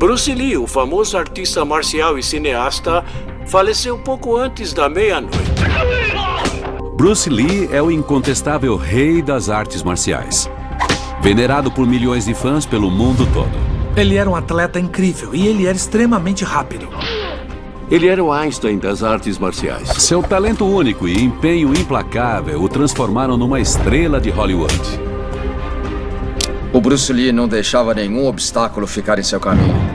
Bruce Lee, o famoso artista marcial e cineasta, faleceu pouco antes da meia-noite. Bruce Lee é o incontestável rei das artes marciais. Venerado por milhões de fãs pelo mundo todo. Ele era um atleta incrível e ele era extremamente rápido. Ele era o Einstein das artes marciais. Seu talento único e empenho implacável o transformaram numa estrela de Hollywood. O Bruce Lee não deixava nenhum obstáculo ficar em seu caminho.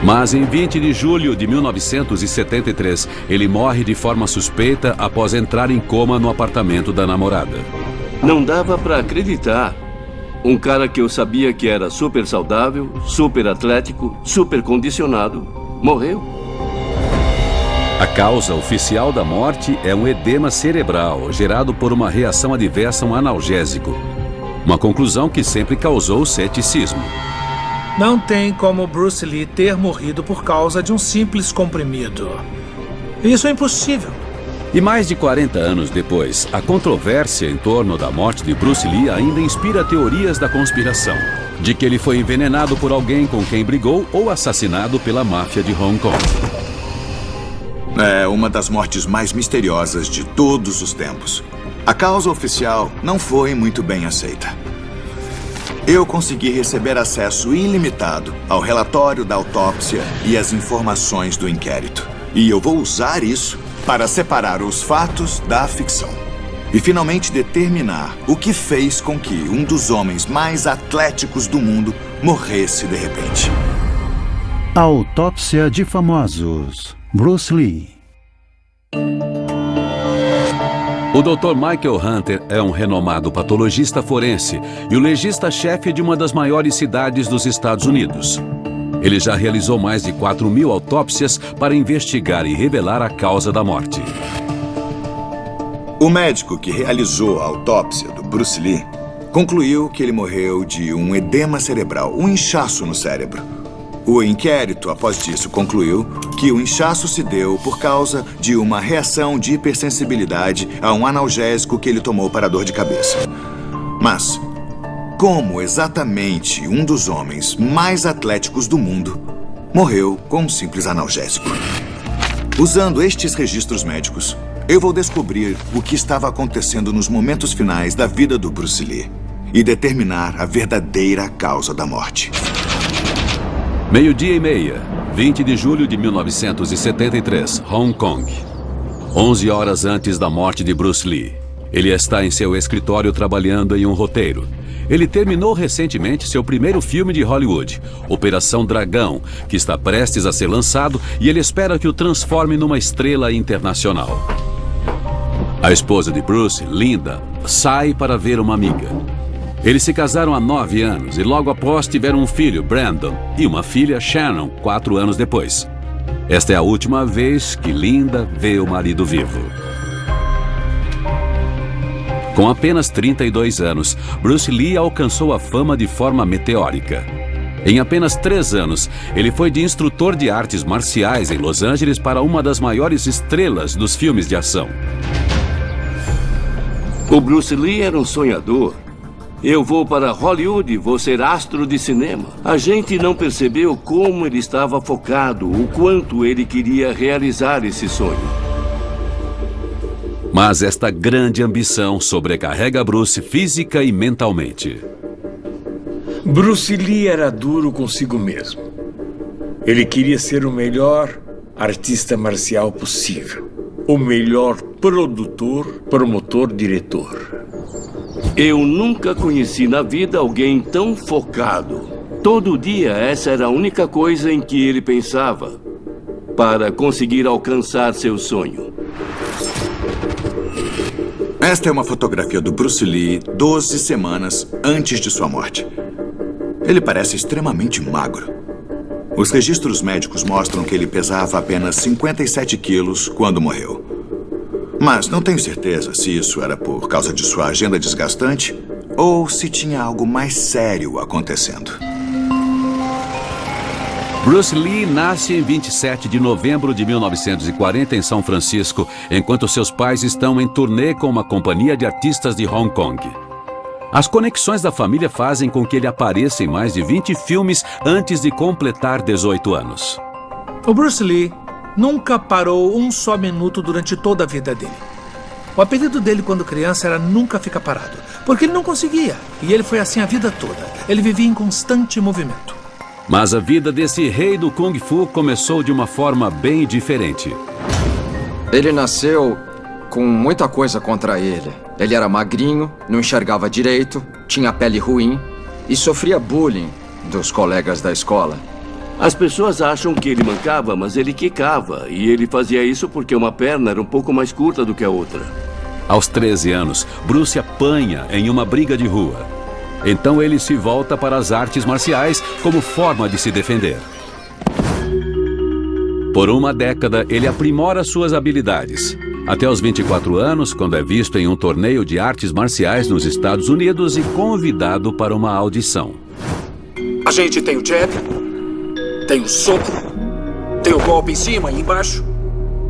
Mas em 20 de julho de 1973, ele morre de forma suspeita após entrar em coma no apartamento da namorada. Não dava pra acreditar. Um cara que eu sabia que era super saudável, super atlético, super condicionado, morreu. A causa oficial da morte é um edema cerebral gerado por uma reação adversa a um analgésico. Uma conclusão que sempre causou ceticismo. Não tem como Bruce Lee ter morrido por causa de um simples comprimido. Isso é impossível. E mais de 40 anos depois, a controvérsia em torno da morte de Bruce Lee ainda inspira teorias da conspiração. De que ele foi envenenado por alguém com quem brigou ou assassinado pela máfia de Hong Kong. É uma das mortes mais misteriosas de todos os tempos. A causa oficial não foi muito bem aceita. Eu consegui receber acesso ilimitado ao relatório da autópsia e às informações do inquérito. E eu vou usar isso para separar os fatos da ficção. E finalmente determinar o que fez com que um dos homens mais atléticos do mundo morresse de repente. Autópsia de famosos. Bruce Lee. O Dr. Michael Hunter é um renomado patologista forense e o legista-chefe de uma das maiores cidades dos Estados Unidos. Ele já realizou mais de 4.000 autópsias para investigar e revelar a causa da morte. O médico que realizou a autópsia do Bruce Lee concluiu que ele morreu de um edema cerebral, um inchaço no cérebro. O inquérito, após disso, concluiu que o inchaço se deu por causa de uma reação de hipersensibilidade a um analgésico que ele tomou para dor de cabeça. Mas como exatamente um dos homens mais atléticos do mundo morreu com um simples analgésico? Usando estes registros médicos, eu vou descobrir o que estava acontecendo nos momentos finais da vida do Bruce Lee e determinar a verdadeira causa da morte. 12:30, 20 de julho de 1973, Hong Kong. 11 horas antes da morte de Bruce Lee. Ele está em seu escritório trabalhando em um roteiro. Ele terminou recentemente seu primeiro filme de Hollywood, Operação Dragão, que está prestes a ser lançado e ele espera que o transforme numa estrela internacional. A esposa de Bruce, Linda, sai para ver uma amiga. Eles se casaram há 9 anos e logo após tiveram um filho, Brandon, e uma filha, Shannon, 4 anos depois. Esta é a última vez que Linda vê o marido vivo. Com apenas 32 anos, Bruce Lee alcançou a fama de forma meteórica. Em apenas 3 anos, ele foi de instrutor de artes marciais em Los Angeles para uma das maiores estrelas dos filmes de ação. O Bruce Lee era um sonhador. Eu vou para Hollywood e vou ser astro de cinema. A gente não percebeu como ele estava focado, o quanto ele queria realizar esse sonho. Mas esta grande ambição sobrecarrega Bruce física e mentalmente. Bruce Lee era duro consigo mesmo. Ele queria ser o melhor artista marcial possível. O melhor produtor, promotor, diretor. Eu nunca conheci na vida alguém tão focado. Todo dia essa era a única coisa em que ele pensava para conseguir alcançar seu sonho. Esta é uma fotografia do Bruce Lee 12 semanas antes de sua morte. Ele parece extremamente magro. Os registros médicos mostram que ele pesava apenas 57 quilos quando morreu. Mas não tenho certeza se isso era por causa de sua agenda desgastante ou se tinha algo mais sério acontecendo. Bruce Lee nasce em 27 de novembro de 1940 em São Francisco, enquanto seus pais estão em turnê com uma companhia de artistas de Hong Kong. As conexões da família fazem com que ele apareça em mais de 20 filmes antes de completar 18 anos. O Bruce Lee nunca parou um só minuto durante toda a vida dele. O apelido dele quando criança era Nunca Fica Parado, porque ele não conseguia, e ele foi assim a vida toda. Ele vivia em constante movimento. Mas a vida desse rei do Kung Fu começou de uma forma bem diferente. Ele nasceu com muita coisa contra ele. Ele era magrinho, não enxergava direito, tinha pele ruim e sofria bullying dos colegas da escola. As pessoas acham que ele mancava, mas ele quicava. E ele fazia isso porque uma perna era um pouco mais curta do que a outra. Aos 13 anos, Bruce apanha em uma briga de rua. Então ele se volta para as artes marciais como forma de se defender. Por uma década, ele aprimora suas habilidades. Até os 24 anos, quando é visto em um torneio de artes marciais nos Estados Unidos e convidado para uma audição. A gente tem o jab, tem o soco, tem o golpe em cima e embaixo.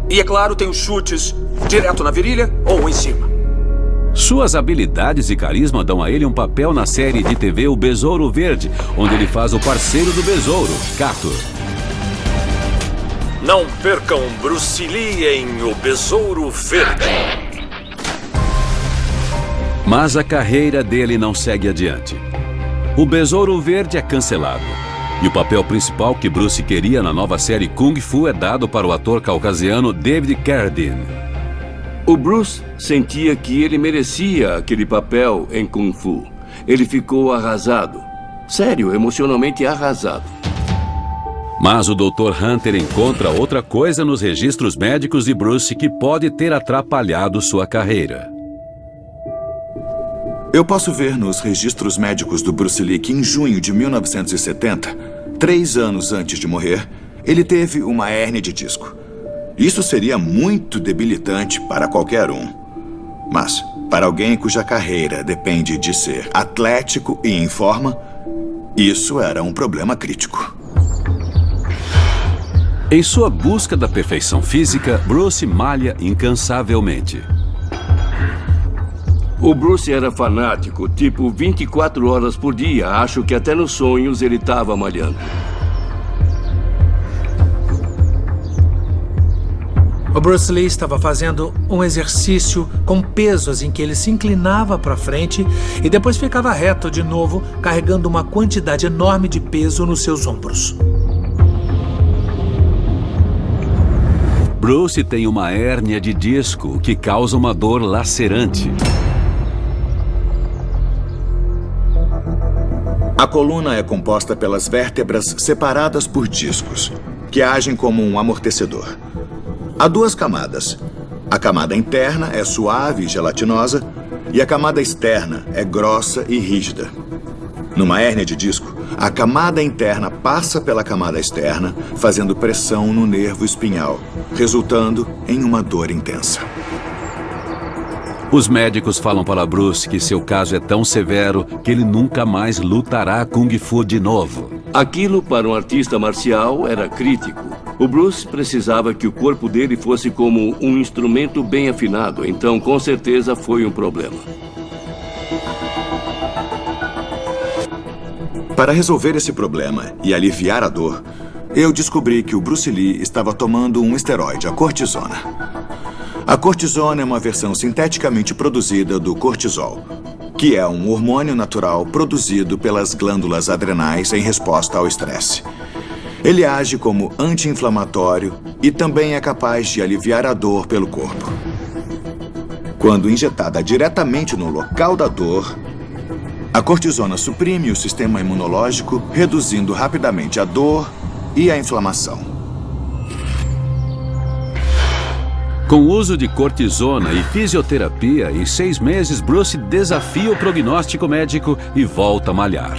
E, é claro, tem os chutes direto na virilha ou em cima. Suas habilidades e carisma dão a ele um papel na série de TV O Besouro Verde, onde ele faz o parceiro do besouro, Kato. Não percam Bruce Lee em O Besouro Verde. Mas a carreira dele não segue adiante. O Besouro Verde é cancelado. E o papel principal que Bruce queria na nova série Kung Fu é dado para o ator caucasiano David Carradine. O Bruce sentia que ele merecia aquele papel em Kung Fu. Ele ficou arrasado. Sério, emocionalmente arrasado. Mas o Dr. Hunter encontra outra coisa nos registros médicos de Bruce que pode ter atrapalhado sua carreira. Eu posso ver nos registros médicos do Bruce Lee que em junho de 1970, 3 anos antes de morrer, ele teve uma hérnia de disco. Isso seria muito debilitante para qualquer um. Mas, para alguém cuja carreira depende de ser atlético e em forma, isso era um problema crítico. Em sua busca da perfeição física, Bruce malha incansavelmente. O Bruce era fanático, tipo 24 horas por dia. Acho que até nos sonhos ele estava malhando. O Bruce Lee estava fazendo um exercício com pesos em que ele se inclinava para frente e depois ficava reto de novo, carregando uma quantidade enorme de peso nos seus ombros. Bruce tem uma hérnia de disco que causa uma dor lacerante. A coluna é composta pelas vértebras separadas por discos, que agem como um amortecedor. Há 2 camadas. A camada interna é suave e gelatinosa, e a camada externa é grossa e rígida. Numa hérnia de disco, a camada interna passa pela camada externa, fazendo pressão no nervo espinhal, resultando em uma dor intensa. Os médicos falam para Bruce que seu caso é tão severo que ele nunca mais lutará Kung Fu de novo. Aquilo para um artista marcial era crítico. O Bruce precisava que o corpo dele fosse como um instrumento bem afinado, então com certeza foi um problema. Para resolver esse problema e aliviar a dor, eu descobri que o Bruce Lee estava tomando um esteroide, a cortisona. A cortisona é uma versão sinteticamente produzida do cortisol, que é um hormônio natural produzido pelas glândulas adrenais em resposta ao estresse. Ele age como anti-inflamatório e também é capaz de aliviar a dor pelo corpo. Quando injetada diretamente no local da dor, a cortisona suprime o sistema imunológico, reduzindo rapidamente a dor e a inflamação. Com o uso de cortisona e fisioterapia, em 6 meses, Bruce desafia o prognóstico médico e volta a malhar.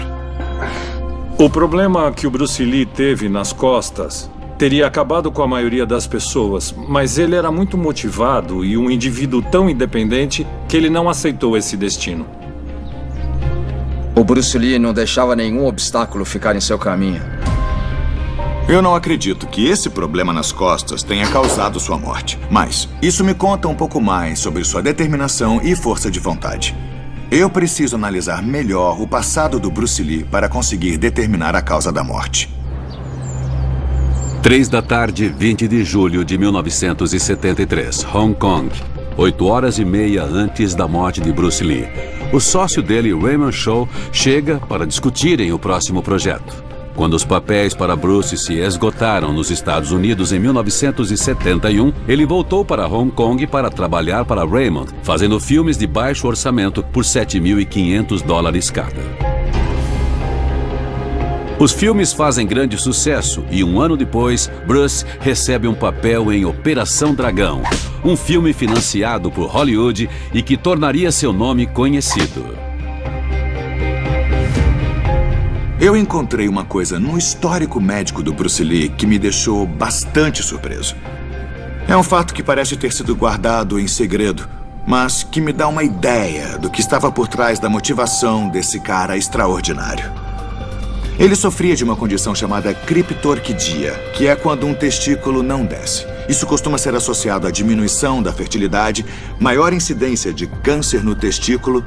O problema que o Bruce Lee teve nas costas teria acabado com a maioria das pessoas, mas ele era muito motivado e um indivíduo tão independente que ele não aceitou esse destino. O Bruce Lee não deixava nenhum obstáculo ficar em seu caminho. Eu não acredito que esse problema nas costas tenha causado sua morte, mas isso me conta um pouco mais sobre sua determinação e força de vontade. Eu preciso analisar melhor o passado do Bruce Lee para conseguir determinar a causa da morte. 3 da tarde, 20 de julho de 1973, Hong Kong. 8h30 antes da morte de Bruce Lee. O sócio dele, Raymond Shaw, chega para discutirem o próximo projeto. Quando os papéis para Bruce se esgotaram nos Estados Unidos em 1971, ele voltou para Hong Kong para trabalhar para Raymond, fazendo filmes de baixo orçamento por $7.500 cada. Os filmes fazem grande sucesso e 1 ano depois, Bruce recebe um papel em Operação Dragão, um filme financiado por Hollywood e que tornaria seu nome conhecido. Eu encontrei uma coisa no histórico médico do Bruce Lee que me deixou bastante surpreso. É um fato que parece ter sido guardado em segredo, mas que me dá uma ideia do que estava por trás da motivação desse cara extraordinário. Ele sofria de uma condição chamada criptorquidia, que é quando um testículo não desce. Isso costuma ser associado à diminuição da fertilidade, maior incidência de câncer no testículo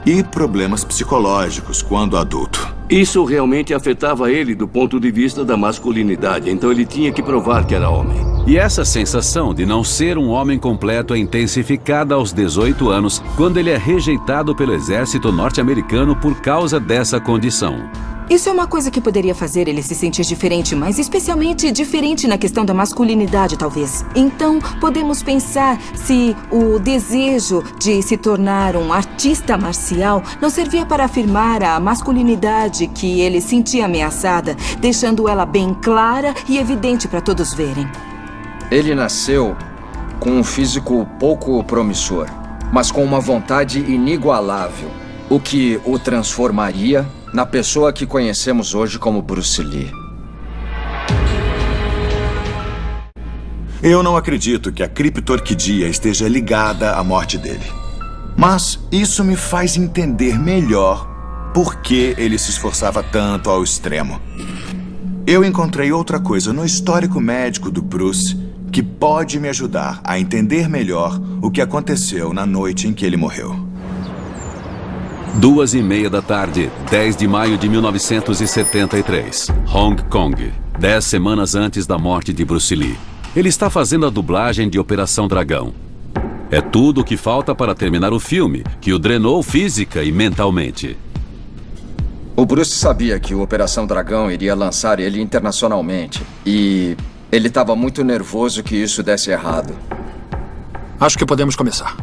e problemas psicológicos quando adulto. Isso realmente afetava ele do ponto de vista da masculinidade, então ele tinha que provar que era homem. E essa sensação de não ser um homem completo é intensificada aos 18 anos, quando ele é rejeitado pelo exército norte-americano por causa dessa condição. Isso é uma coisa que poderia fazer ele se sentir diferente, mas especialmente diferente na questão da masculinidade, talvez. Então, podemos pensar se o desejo de se tornar um artista marcial não servia para afirmar a masculinidade que ele sentia ameaçada, deixando ela bem clara e evidente para todos verem. Ele nasceu com um físico pouco promissor, mas com uma vontade inigualável, o que o transformaria na pessoa que conhecemos hoje como Bruce Lee. Eu não acredito que a criptorquidia esteja ligada à morte dele. Mas isso me faz entender melhor por que ele se esforçava tanto ao extremo. Eu encontrei outra coisa no histórico médico do Bruce que pode me ajudar a entender melhor o que aconteceu na noite em que ele morreu. 2h30 da tarde, 10 de maio de 1973, Hong Kong, 10 semanas antes da morte de Bruce Lee. Ele está fazendo a dublagem de Operação Dragão. É tudo o que falta para terminar o filme, que o drenou física e mentalmente. O Bruce sabia que o Operação Dragão iria lançar ele internacionalmente. E ele estava muito nervoso que isso desse errado. Acho que podemos começar.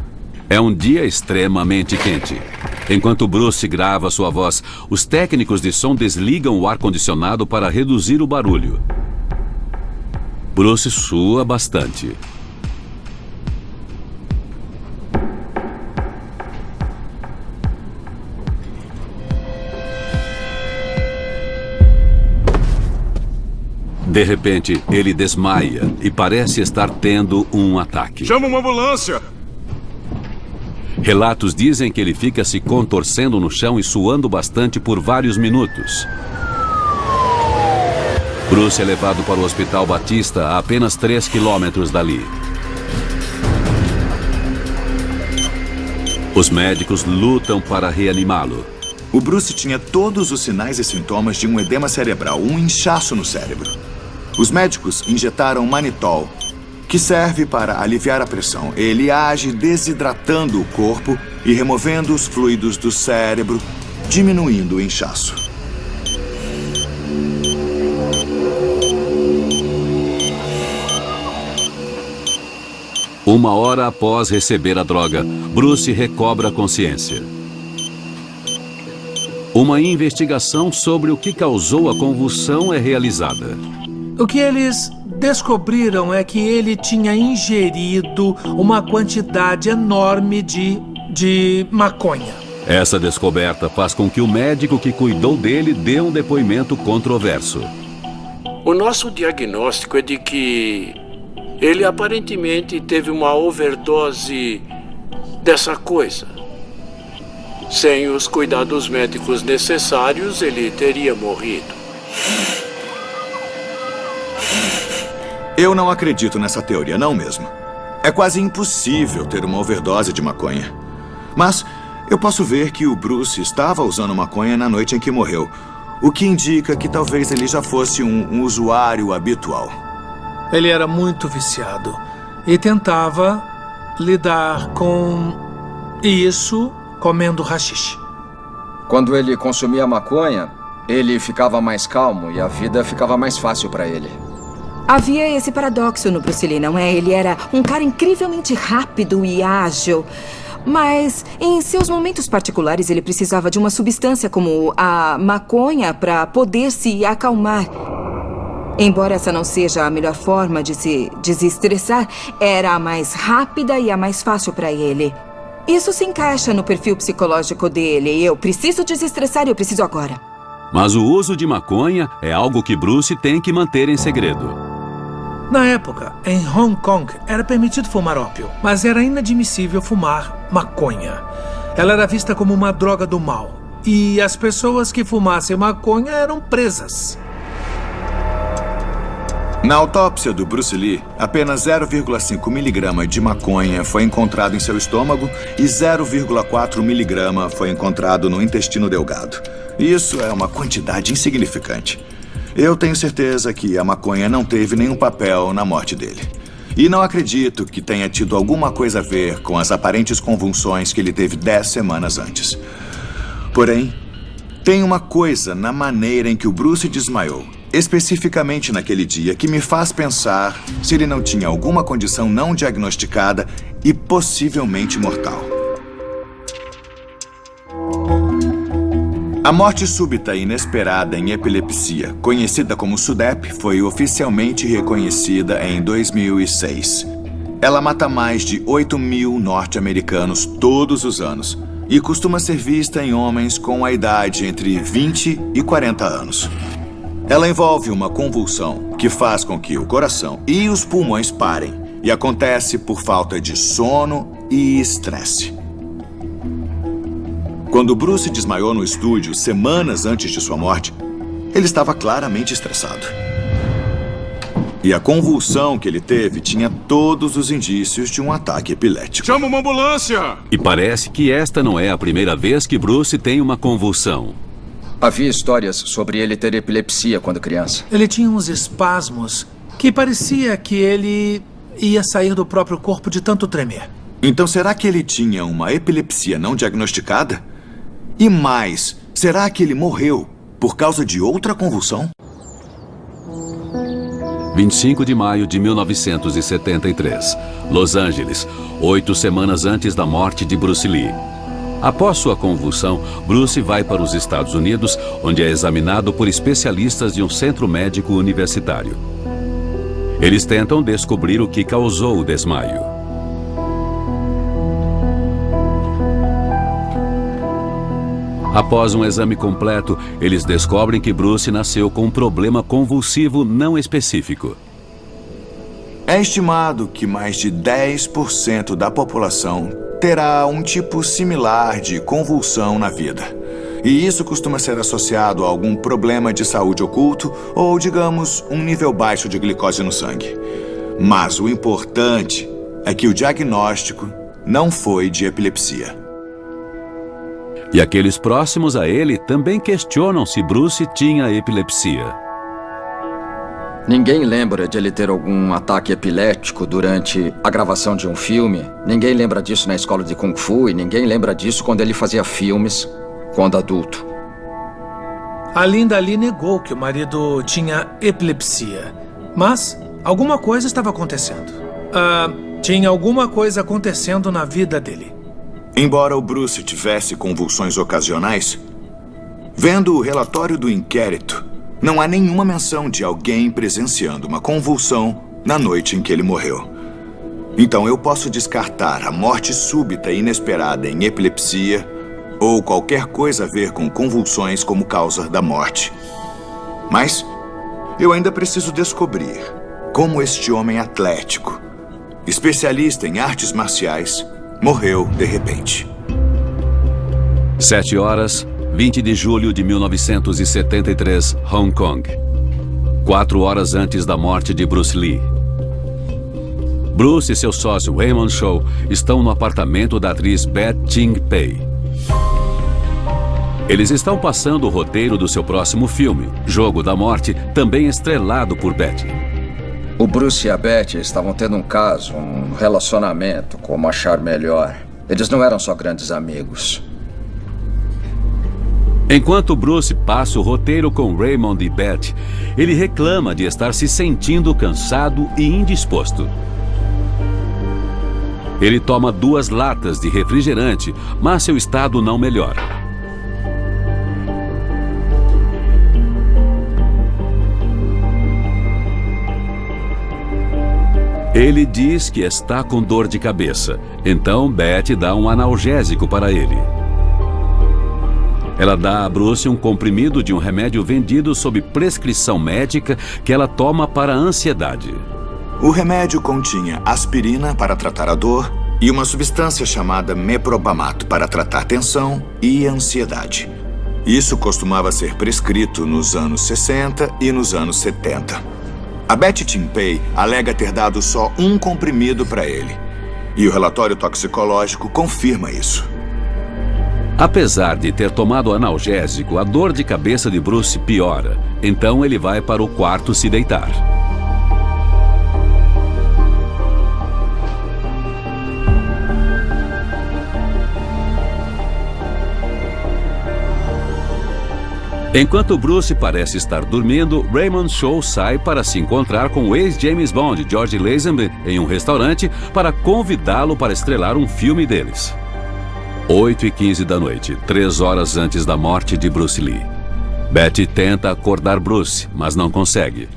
É um dia extremamente quente. Enquanto Bruce grava sua voz, os técnicos de som desligam o ar-condicionado para reduzir o barulho. Bruce sua bastante. De repente, ele desmaia e parece estar tendo um ataque. Chama uma ambulância! Relatos dizem que ele fica se contorcendo no chão e suando bastante por vários minutos. Bruce é levado para o Hospital Batista a apenas 3 quilômetros dali. Os médicos lutam para reanimá-lo. O Bruce tinha todos os sinais e sintomas de um edema cerebral, um inchaço no cérebro. Os médicos injetaram manitol, que serve para aliviar a pressão. Ele age desidratando o corpo e removendo os fluidos do cérebro, diminuindo o inchaço. Uma hora após receber a droga, Bruce recobra a consciência. Uma investigação sobre o que causou a convulsão é realizada. O que eles descobriram é que ele tinha ingerido uma quantidade enorme de maconha. Essa descoberta faz com que o médico que cuidou dele dê um depoimento controverso. O nosso diagnóstico é de que ele aparentemente teve uma overdose dessa coisa. Sem os cuidados médicos necessários, ele teria morrido. Eu não acredito nessa teoria, não mesmo. É quase impossível ter uma overdose de maconha. Mas Eu posso ver que o Bruce estava usando maconha na noite em que morreu, o que indica que talvez ele já fosse um usuário habitual. Ele era muito viciado e tentava lidar com isso comendo haxixe. Quando ele consumia maconha, ele ficava mais calmo e a vida ficava mais fácil para ele. Havia esse paradoxo no Bruce Lee, não é? Ele era um cara incrivelmente rápido e ágil. Mas, em seus momentos particulares, ele precisava de uma substância como a maconha para poder se acalmar. Embora essa não seja a melhor forma de se desestressar, era a mais rápida e a mais fácil para ele. Isso se encaixa no perfil psicológico dele. Eu preciso desestressar e eu preciso agora. Mas o uso de maconha é algo que Bruce tem que manter em segredo. Na época, em Hong Kong, era permitido fumar ópio, mas era inadmissível fumar maconha. Ela era vista como uma droga do mal. E as pessoas que fumassem maconha eram presas. Na autópsia do Bruce Lee, apenas 0,5 miligrama de maconha foi encontrado em seu estômago e 0,4 miligrama foi encontrado no intestino delgado. Isso é uma quantidade insignificante. Eu tenho certeza que a maconha não teve nenhum papel na morte dele. E não acredito que tenha tido alguma coisa a ver com as aparentes convulsões que ele teve 10 semanas antes. Porém, tem uma coisa na maneira em que o Bruce desmaiou, especificamente naquele dia, que me faz pensar se ele não tinha alguma condição não diagnosticada e possivelmente mortal. A morte súbita e inesperada em epilepsia, conhecida como SUDEP, foi oficialmente reconhecida em 2006. Ela mata mais de 8 mil norte-americanos todos os anos e costuma ser vista em homens com a idade entre 20 e 40 anos. Ela envolve uma convulsão que faz com que o coração e os pulmões parem e acontece por falta de sono e estresse. Quando Bruce desmaiou no estúdio semanas antes de sua morte, ele estava claramente estressado. E a convulsão que ele teve tinha todos os indícios de um ataque epilético. Chama uma ambulância! E parece que esta não é a primeira vez que Bruce tem uma convulsão. Havia histórias sobre ele ter epilepsia quando criança. Ele tinha uns espasmos que parecia que ele ia sair do próprio corpo de tanto tremer. Então será que ele tinha uma epilepsia não diagnosticada? E mais, será que ele morreu por causa de outra convulsão? 25 de maio de 1973, Los Angeles, 8 semanas antes da morte de Bruce Lee. Após sua convulsão, Bruce vai para os Estados Unidos, onde é examinado por especialistas de um centro médico universitário. Eles tentam descobrir o que causou o desmaio. Após um exame completo, eles descobrem que Bruce nasceu com um problema convulsivo não específico. É estimado que mais de 10% da população terá um tipo similar de convulsão na vida. E isso costuma ser associado a algum problema de saúde oculto ou, digamos, um nível baixo de glicose no sangue. Mas o importante é que o diagnóstico não foi de epilepsia. E aqueles próximos a ele também questionam se Bruce tinha epilepsia. Ninguém lembra de ele ter algum ataque epilético durante a gravação de um filme. Ninguém lembra disso na escola de Kung Fu e ninguém lembra disso quando ele fazia filmes quando adulto. A Linda Lee negou que o marido tinha epilepsia. Mas alguma coisa estava acontecendo. Tinha alguma coisa acontecendo na vida dele. Embora o Bruce tivesse convulsões ocasionais, vendo o relatório do inquérito, não há nenhuma menção de alguém presenciando uma convulsão na noite em que ele morreu. Então eu posso descartar a morte súbita e inesperada em epilepsia ou qualquer coisa a ver com convulsões como causa da morte. Mas eu ainda preciso descobrir como este homem atlético, especialista em artes marciais, morreu de repente. 7 horas, 20 de julho de 1973, Hong Kong. 4 horas antes da morte de Bruce Lee. Bruce e seu sócio Raymond Chow estão no apartamento da atriz Beth Ching Pei. Eles estão passando o roteiro do seu próximo filme, Jogo da Morte, também estrelado por Betty. O Bruce e a Betty estavam tendo um caso, um relacionamento, como achar melhor. Eles não eram só grandes amigos. Enquanto Bruce passa o roteiro com Raymond e Betty, ele reclama de estar se sentindo cansado e indisposto. Ele toma 2 latas de refrigerante, mas seu estado não melhora. Ele diz que está com dor de cabeça, então Betty dá um analgésico para ele. Ela dá a Bruce um comprimido de um remédio vendido sob prescrição médica que ela toma para a ansiedade. O remédio continha aspirina para tratar a dor e uma substância chamada meprobamato para tratar tensão e ansiedade. Isso costumava ser prescrito nos anos 60 e nos anos 70. A Betty Timpey alega ter dado só um comprimido para ele. E o relatório toxicológico confirma isso. Apesar de ter tomado analgésico, a dor de cabeça de Bruce piora. Então ele vai para o quarto se deitar. Enquanto Bruce parece estar dormindo, Raymond Shaw sai para se encontrar com o ex-James Bond, George Lazenby, em um restaurante para convidá-lo para estrelar um filme deles. 8h15 da noite, 3 horas antes da morte de Bruce Lee. Betty tenta acordar Bruce, mas não consegue.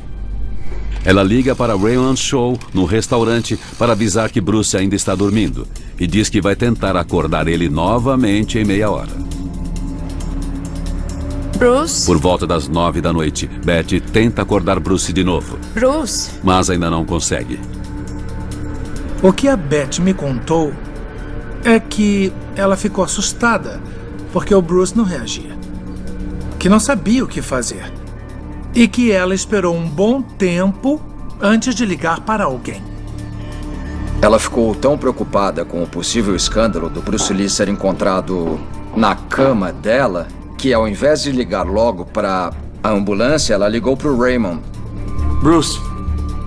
Ela liga para Raymond Shaw no restaurante para avisar que Bruce ainda está dormindo e diz que vai tentar acordar ele novamente em meia hora. Bruce? Por volta das 9 da noite, Betty tenta acordar Bruce de novo. Bruce? Mas ainda não consegue. O que a Betty me contou é que ela ficou assustada porque o Bruce não reagia. Que não sabia o que fazer. E que ela esperou um bom tempo antes de ligar para alguém. Ela ficou tão preocupada com o possível escândalo do Bruce Lee ser encontrado na cama dela que ao invés de ligar logo para a ambulância, ela ligou para o Raymond. Bruce!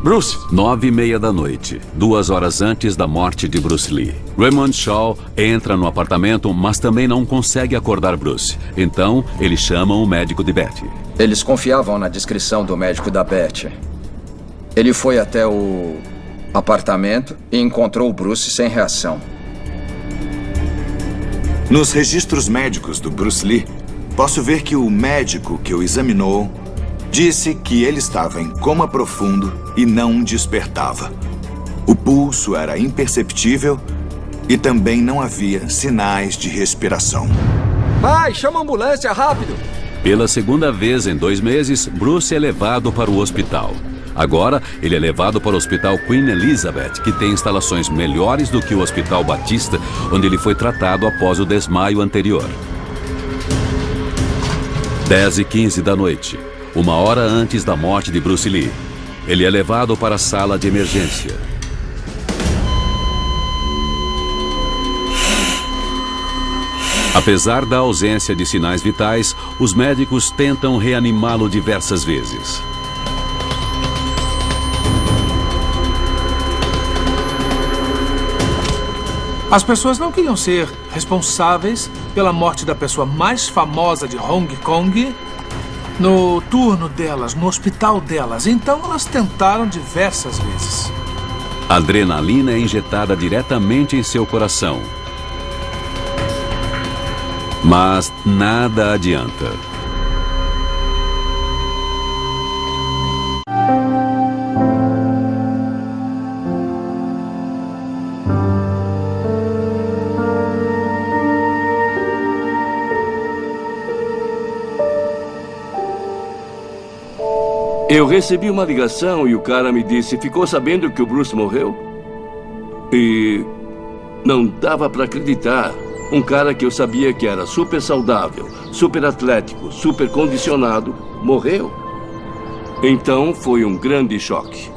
9h30 da noite, 2 horas antes da morte de Bruce Lee. Raymond Shaw entra no apartamento, mas também não consegue acordar Bruce. Então, eles chamam o médico de Betty. Eles confiavam na descrição do médico da Betty. Ele foi até o apartamento e encontrou o Bruce sem reação. Nos registros médicos do Bruce Lee, posso ver que o médico que o examinou disse que ele estava em coma profundo e não despertava. O pulso era imperceptível e também não havia sinais de respiração. Pai, chama a ambulância, rápido! Pela segunda vez em 2 meses, Bruce é levado para o hospital. Agora, ele é levado para o Hospital Queen Elizabeth, que tem instalações melhores do que o Hospital Batista, onde ele foi tratado após o desmaio anterior. 10h15 da noite, 1 hora antes da morte de Bruce Lee. Ele é levado para a sala de emergência. Apesar da ausência de sinais vitais, os médicos tentam reanimá-lo diversas vezes. As pessoas não queriam ser responsáveis pela morte da pessoa mais famosa de Hong Kong no turno delas, no hospital delas. Então elas tentaram diversas vezes. Adrenalina é injetada diretamente em seu coração. Mas nada adianta. Eu recebi uma ligação e o cara me disse: ficou sabendo que o Bruce morreu? E não dava para acreditar. Um cara que eu sabia que era super saudável, super atlético, super condicionado, morreu. Então foi um grande choque.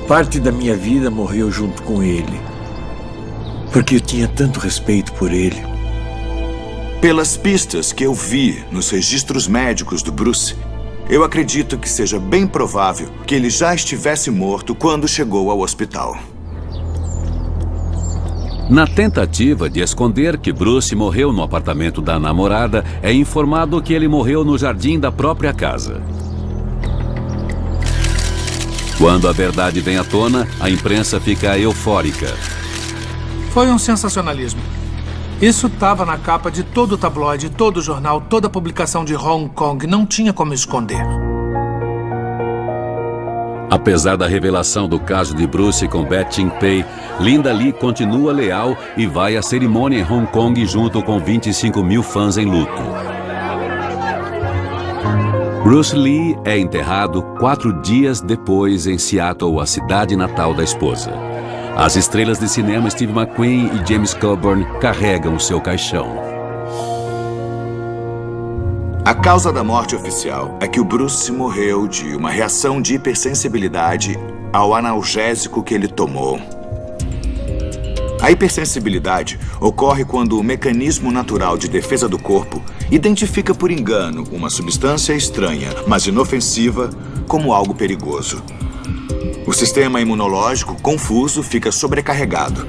Parte da minha vida morreu junto com ele. Porque eu tinha tanto respeito por ele. Pelas pistas que eu vi nos registros médicos do Bruce, eu acredito que seja bem provável que ele já estivesse morto quando chegou ao hospital. Na tentativa de esconder que Bruce morreu no apartamento da namorada, é informado que ele morreu no jardim da própria casa. Quando a verdade vem à tona, a imprensa fica eufórica. Foi um sensacionalismo. Isso estava na capa de todo o tabloide, todo o jornal, toda a publicação de Hong Kong. Não tinha como esconder. Apesar da revelação do caso de Bruce com Beth Ching Pei, Linda Li continua leal e vai à cerimônia em Hong Kong junto com 25 mil fãs em luto. Bruce Lee é enterrado 4 dias depois em Seattle, a cidade natal da esposa. As estrelas de cinema Steve McQueen e James Coburn carregam seu caixão. A causa da morte oficial é que o Bruce morreu de uma reação de hipersensibilidade ao analgésico que ele tomou. A hipersensibilidade ocorre quando o mecanismo natural de defesa do corpo identifica por engano uma substância estranha, mas inofensiva, como algo perigoso. O sistema imunológico, confuso, fica sobrecarregado,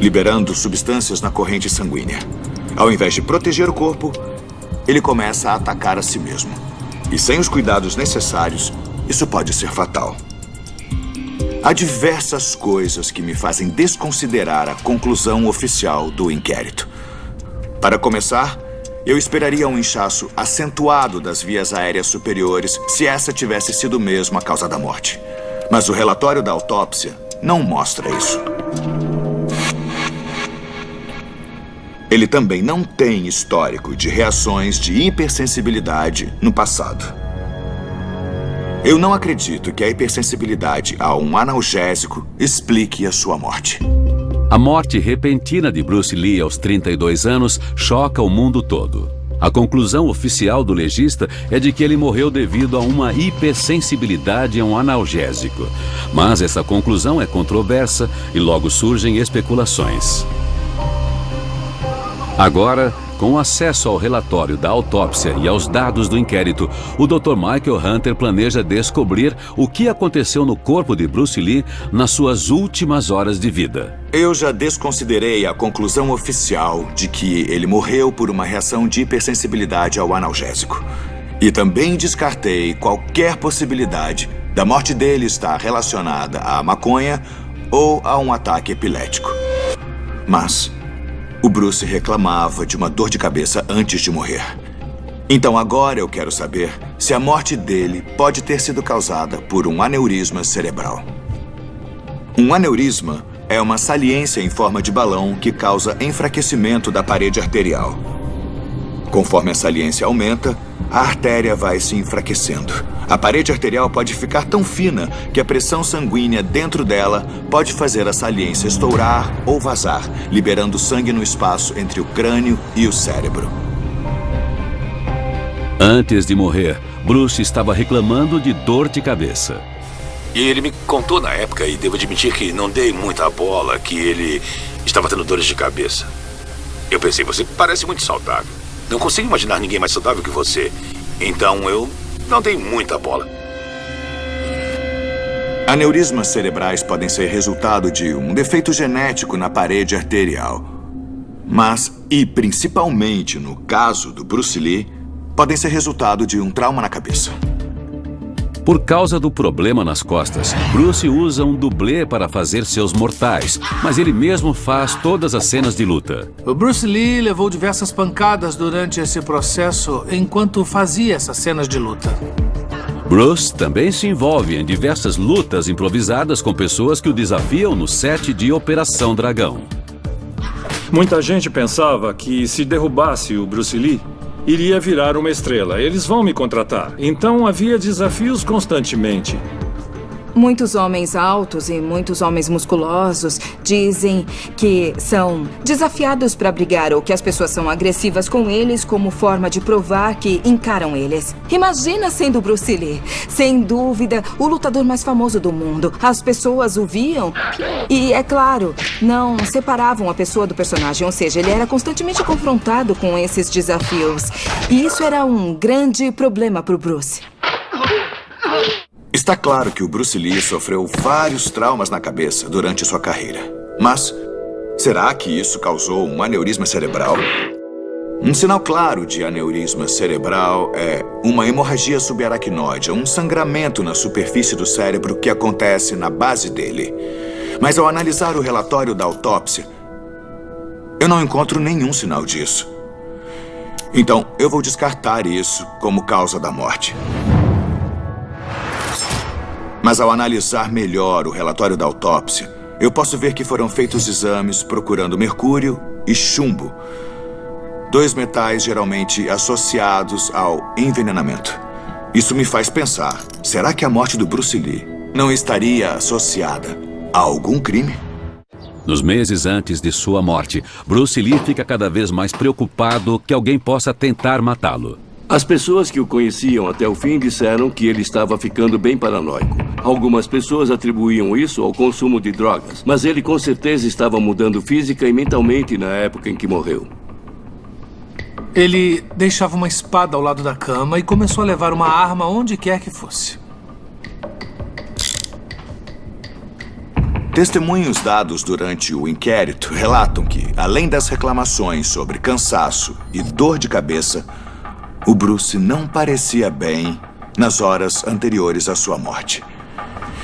liberando substâncias na corrente sanguínea. Ao invés de proteger o corpo, ele começa a atacar a si mesmo. E sem os cuidados necessários, isso pode ser fatal. Há diversas coisas que me fazem desconsiderar a conclusão oficial do inquérito. Para começar, eu esperaria um inchaço acentuado das vias aéreas superiores se essa tivesse sido mesmo a causa da morte. Mas o relatório da autópsia não mostra isso. Ele também não tem histórico de reações de hipersensibilidade no passado. Eu não acredito que a hipersensibilidade a um analgésico explique a sua morte. A morte repentina de Bruce Lee aos 32 anos choca o mundo todo. A conclusão oficial do legista é de que ele morreu devido a uma hipersensibilidade a um analgésico. Mas essa conclusão é controversa e logo surgem especulações. Agora, com acesso ao relatório da autópsia e aos dados do inquérito, o Dr. Michael Hunter planeja descobrir o que aconteceu no corpo de Bruce Lee nas suas últimas horas de vida. Eu já desconsiderei a conclusão oficial de que ele morreu por uma reação de hipersensibilidade ao analgésico. E também descartei qualquer possibilidade da morte dele estar relacionada à maconha ou a um ataque epilético. Mas o Bruce reclamava de uma dor de cabeça antes de morrer. Então agora eu quero saber se a morte dele pode ter sido causada por um aneurisma cerebral. Um aneurisma é uma saliência em forma de balão que causa enfraquecimento da parede arterial. Conforme a saliência aumenta, a artéria vai se enfraquecendo. A parede arterial pode ficar tão fina que a pressão sanguínea dentro dela pode fazer a saliência estourar ou vazar, liberando sangue no espaço entre o crânio e o cérebro. Antes de morrer, Bruce estava reclamando de dor de cabeça. E ele me contou na época, e devo admitir que não dei muita bola, que ele estava tendo dores de cabeça. Eu pensei, você parece muito saudável. Não consigo imaginar ninguém mais saudável que você. Então eu não dei muita bola. Aneurismas cerebrais podem ser resultado de um defeito genético na parede arterial. Mas, e principalmente no caso do Bruce Lee, podem ser resultado de um trauma na cabeça. Por causa do problema nas costas, Bruce usa um dublê para fazer seus mortais, mas ele mesmo faz todas as cenas de luta. O Bruce Lee levou diversas pancadas durante esse processo enquanto fazia essas cenas de luta. Bruce também se envolve em diversas lutas improvisadas com pessoas que o desafiam no set de Operação Dragão. Muita gente pensava que se derrubasse o Bruce Lee, iria virar uma estrela. Eles vão me contratar. Então havia desafios constantemente. Muitos homens altos e muitos homens musculosos dizem que são desafiados para brigar ou que as pessoas são agressivas com eles como forma de provar que encaram eles. Imagina sendo Bruce Lee. Sem dúvida, o lutador mais famoso do mundo. As pessoas o viam e, é claro, não separavam a pessoa do personagem. Ou seja, ele era constantemente confrontado com esses desafios. E isso era um grande problema para o Bruce. Está claro que o Bruce Lee sofreu vários traumas na cabeça durante sua carreira. Mas será que isso causou um aneurisma cerebral? Um sinal claro de aneurisma cerebral é uma hemorragia subaracnoide, um sangramento na superfície do cérebro que acontece na base dele. Mas ao analisar o relatório da autópsia, eu não encontro nenhum sinal disso. Então, eu vou descartar isso como causa da morte. Mas ao analisar melhor o relatório da autópsia, eu posso ver que foram feitos exames procurando mercúrio e chumbo, 2 metais geralmente associados ao envenenamento. Isso me faz pensar, será que a morte do Bruce Lee não estaria associada a algum crime? Nos meses antes de sua morte, Bruce Lee fica cada vez mais preocupado que alguém possa tentar matá-lo. As pessoas que o conheciam até o fim disseram que ele estava ficando bem paranoico. Algumas pessoas atribuíam isso ao consumo de drogas, mas ele com certeza estava mudando física e mentalmente na época em que morreu. Ele deixava uma espada ao lado da cama e começou a levar uma arma onde quer que fosse. Testemunhos dados durante o inquérito relatam que, além das reclamações sobre cansaço e dor de cabeça, o Bruce não parecia bem nas horas anteriores à sua morte.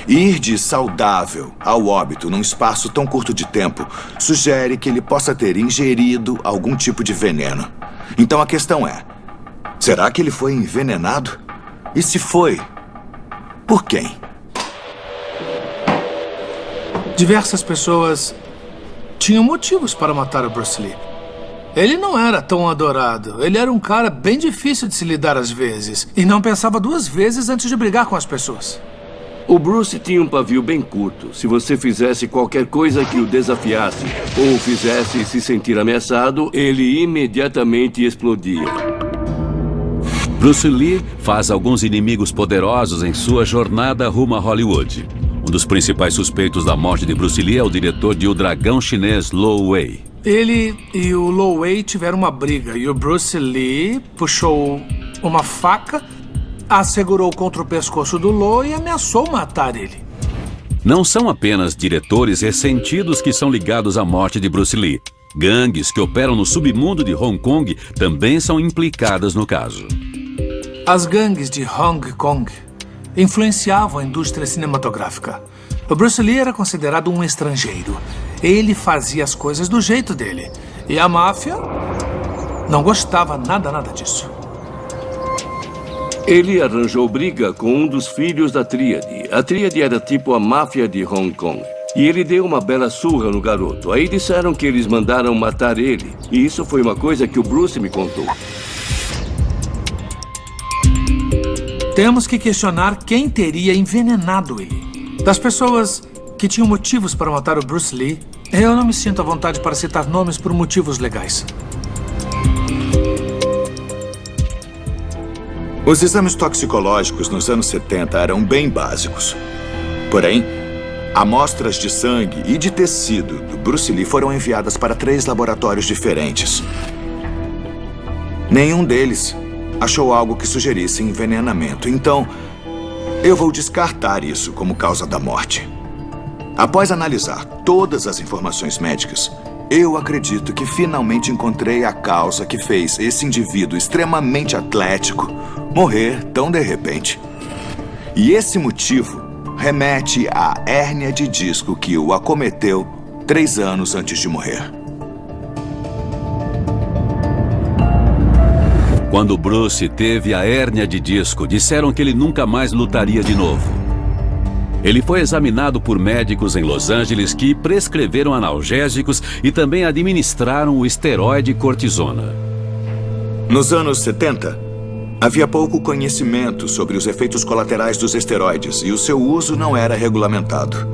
Ir de saudável ao óbito num espaço tão curto de tempo sugere que ele possa ter ingerido algum tipo de veneno. Então a questão é, será que ele foi envenenado? E se foi, por quem? Diversas pessoas tinham motivos para matar o Bruce Lee. Ele não era tão adorado. Ele era um cara bem difícil de se lidar às vezes. E não pensava 2 vezes antes de brigar com as pessoas. O Bruce tinha um pavio bem curto. Se você fizesse qualquer coisa que o desafiasse ou o fizesse se sentir ameaçado, ele imediatamente explodia. Bruce Lee faz alguns inimigos poderosos em sua jornada rumo a Hollywood. Um dos principais suspeitos da morte de Bruce Lee é o diretor de O Dragão Chinês, Lo Wei. Ele e o Lo Wei tiveram uma briga e o Bruce Lee puxou uma faca, a segurou contra o pescoço do Lo e ameaçou matar ele. Não são apenas diretores ressentidos que são ligados à morte de Bruce Lee. Gangues que operam no submundo de Hong Kong também são implicadas no caso. As gangues de Hong Kong influenciavam a indústria cinematográfica. O Bruce Lee era considerado um estrangeiro. Ele fazia as coisas do jeito dele. E a máfia não gostava nada disso. Ele arranjou briga com um dos filhos da Tríade. A Tríade era tipo a máfia de Hong Kong. E ele deu uma bela surra no garoto. Aí disseram que eles mandaram matar ele. E isso foi uma coisa que o Bruce me contou. Temos que questionar quem teria envenenado ele. Das pessoas que tinham motivos para matar o Bruce Lee, eu não me sinto à vontade para citar nomes por motivos legais. Os exames toxicológicos nos anos 70 eram bem básicos. Porém, amostras de sangue e de tecido do Bruce Lee foram enviadas para 3 laboratórios diferentes. Nenhum deles achou algo que sugerisse envenenamento. Então, eu vou descartar isso como causa da morte. Após analisar todas as informações médicas, eu acredito que finalmente encontrei a causa que fez esse indivíduo extremamente atlético morrer tão de repente. E esse motivo remete à hérnia de disco que o acometeu 3 anos antes de morrer. Quando Bruce teve a hérnia de disco, disseram que ele nunca mais lutaria de novo. Ele foi examinado por médicos em Los Angeles que prescreveram analgésicos e também administraram o esteroide cortisona. Nos anos 70, Havia pouco conhecimento sobre os efeitos colaterais dos esteroides e o seu uso não era regulamentado.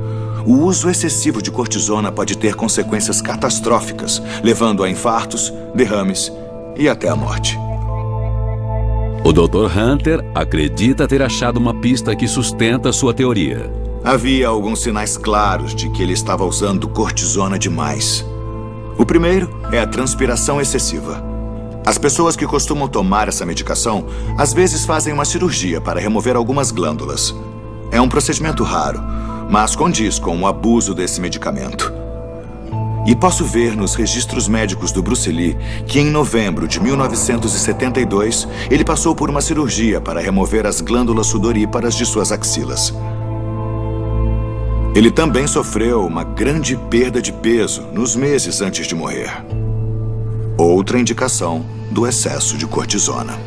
O uso excessivo de cortisona pode ter consequências catastróficas, levando a infartos, derrames e até a morte. O Dr. Hunter acredita ter achado uma pista que sustenta sua teoria. Havia alguns sinais claros de que ele estava usando cortisona demais. O primeiro é a transpiração excessiva. As pessoas que costumam tomar essa medicação às vezes fazem uma cirurgia para remover algumas glândulas. É um procedimento raro, mas condiz com o abuso desse medicamento. E posso ver nos registros médicos do Bruce Lee que em novembro de 1972 ele passou por uma cirurgia para remover as glândulas sudoríparas de suas axilas. Ele também sofreu uma grande perda de peso nos meses antes de morrer. Outra indicação do excesso de cortisona.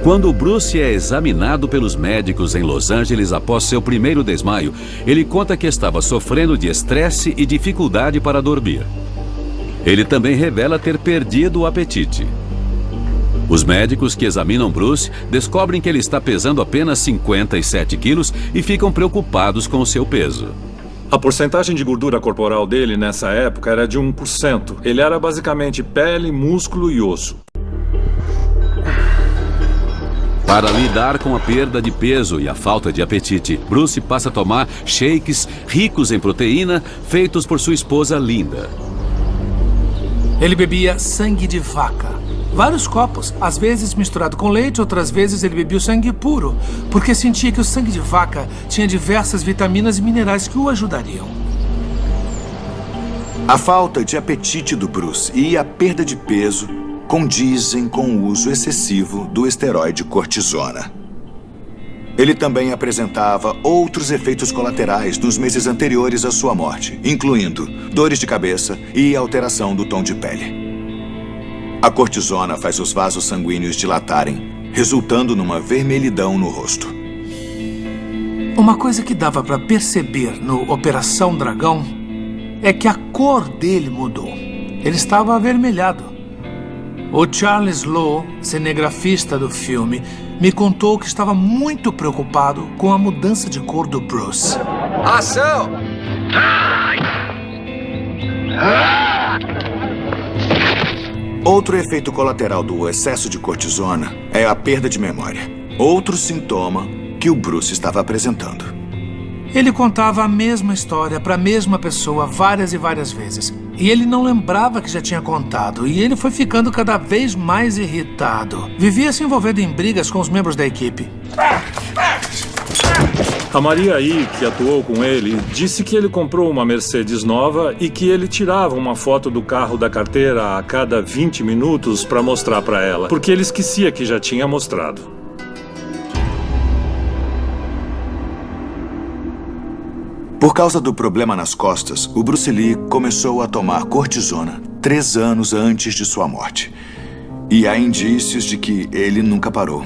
Quando Bruce é examinado pelos médicos em Los Angeles após seu primeiro desmaio, ele conta que estava sofrendo de estresse e dificuldade para dormir. Ele também revela ter perdido o apetite. Os médicos que examinam Bruce descobrem que ele está pesando apenas 57 quilos e ficam preocupados com o seu peso. A porcentagem de gordura corporal dele nessa época era de 1%. Ele era basicamente pele, músculo e osso. Para lidar com a perda de peso e a falta de apetite, Bruce passa a tomar shakes ricos em proteína feitos por sua esposa Linda. Ele bebia sangue de vaca. Vários copos, às vezes misturado com leite, outras vezes ele bebia o sangue puro, porque sentia que o sangue de vaca tinha diversas vitaminas e minerais que o ajudariam. A falta de apetite do Bruce e a perda de peso condizem com o uso excessivo do esteroide cortisona. Ele também apresentava outros efeitos colaterais nos meses anteriores à sua morte, incluindo dores de cabeça e alteração do tom de pele. A cortisona faz os vasos sanguíneos dilatarem, resultando numa vermelhidão no rosto. Uma coisa que dava para perceber no Operação Dragão é que a cor dele mudou. Ele estava avermelhado. O Charles Lowe, cinegrafista do filme, me contou que estava muito preocupado com a mudança de cor do Bruce. Ação! Outro efeito colateral do excesso de cortisona é a perda de memória. Outro sintoma que o Bruce estava apresentando. Ele contava a mesma história para a mesma pessoa várias e várias vezes. E ele não lembrava que já tinha contado. E ele foi ficando cada vez mais irritado. Vivia se envolvendo em brigas com os membros da equipe. A Maria I, que atuou com ele, disse que ele comprou uma Mercedes nova e que ele tirava uma foto do carro da carteira a cada 20 minutos para mostrar para ela, porque ele esquecia que já tinha mostrado. Por causa do problema nas costas, o Bruce Lee começou a tomar cortisona 3 anos antes de sua morte. E há indícios de que ele nunca parou.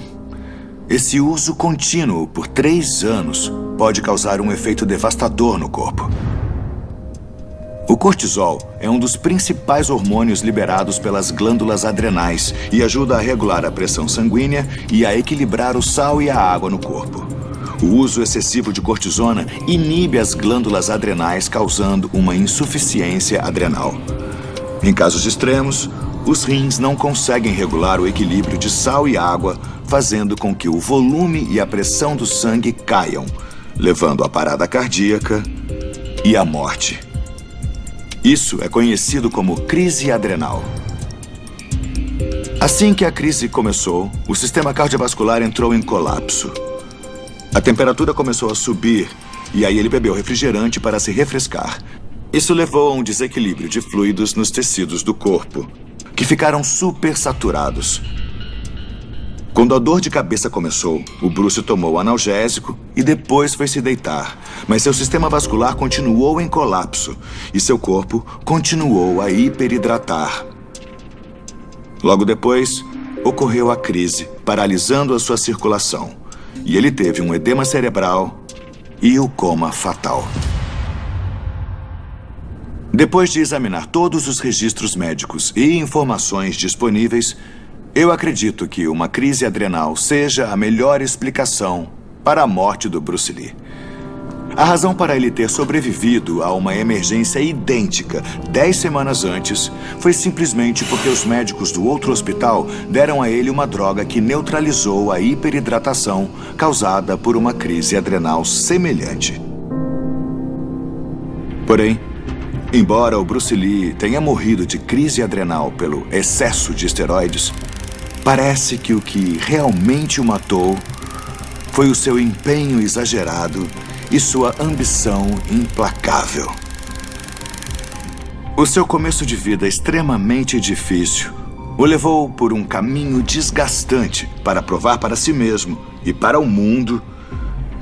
Esse uso contínuo por 3 anos pode causar um efeito devastador no corpo. O cortisol é um dos principais hormônios liberados pelas glândulas adrenais e ajuda a regular a pressão sanguínea e a equilibrar o sal e a água no corpo. O uso excessivo de cortisona inibe as glândulas adrenais, causando uma insuficiência adrenal. Em casos extremos, os rins não conseguem regular o equilíbrio de sal e água, fazendo com que o volume e a pressão do sangue caiam, levando à parada cardíaca e à morte. Isso é conhecido como crise adrenal. Assim que a crise começou, o sistema cardiovascular entrou em colapso. A temperatura começou a subir e aí ele bebeu refrigerante para se refrescar. Isso levou a um desequilíbrio de fluidos nos tecidos do corpo, que ficaram supersaturados. Quando a dor de cabeça começou, o Bruce tomou analgésico e depois foi se deitar. Mas seu sistema vascular continuou em colapso e seu corpo continuou a hiperidratar. Logo depois, ocorreu a crise, paralisando a sua circulação. E ele teve um edema cerebral e o coma fatal. Depois de examinar todos os registros médicos e informações disponíveis, eu acredito que uma crise adrenal seja a melhor explicação para a morte do Bruce Lee. A razão para ele ter sobrevivido a uma emergência idêntica 10 semanas antes foi simplesmente porque os médicos do outro hospital deram a ele uma droga que neutralizou a hiperidratação causada por uma crise adrenal semelhante. Porém, embora o Bruce Lee tenha morrido de crise adrenal pelo excesso de esteroides, parece que o que realmente o matou foi o seu empenho exagerado e sua ambição implacável. O seu começo de vida extremamente difícil o levou por um caminho desgastante para provar para si mesmo e para o mundo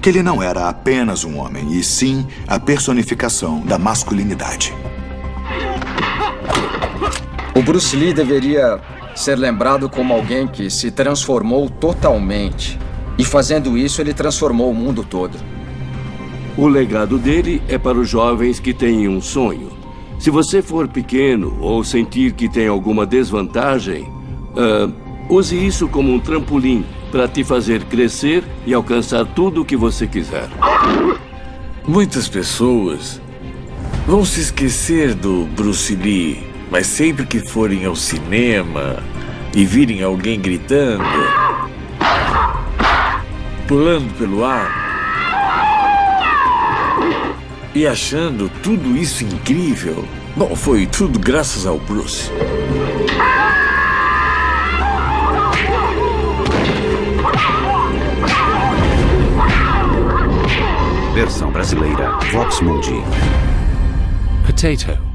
que ele não era apenas um homem, e sim a personificação da masculinidade. O Bruce Lee deveria ser lembrado como alguém que se transformou totalmente. E fazendo isso, ele transformou o mundo todo. O legado dele é para os jovens que têm um sonho. Se você for pequeno ou sentir que tem alguma desvantagem, use isso como um trampolim para te fazer crescer e alcançar tudo o que você quiser. Muitas pessoas vão se esquecer do Bruce Lee, mas sempre que forem ao cinema e virem alguém gritando, pulando pelo ar e achando tudo isso incrível, bom, foi tudo graças ao Bruce. Versão brasileira, Vox Mundi. Potato.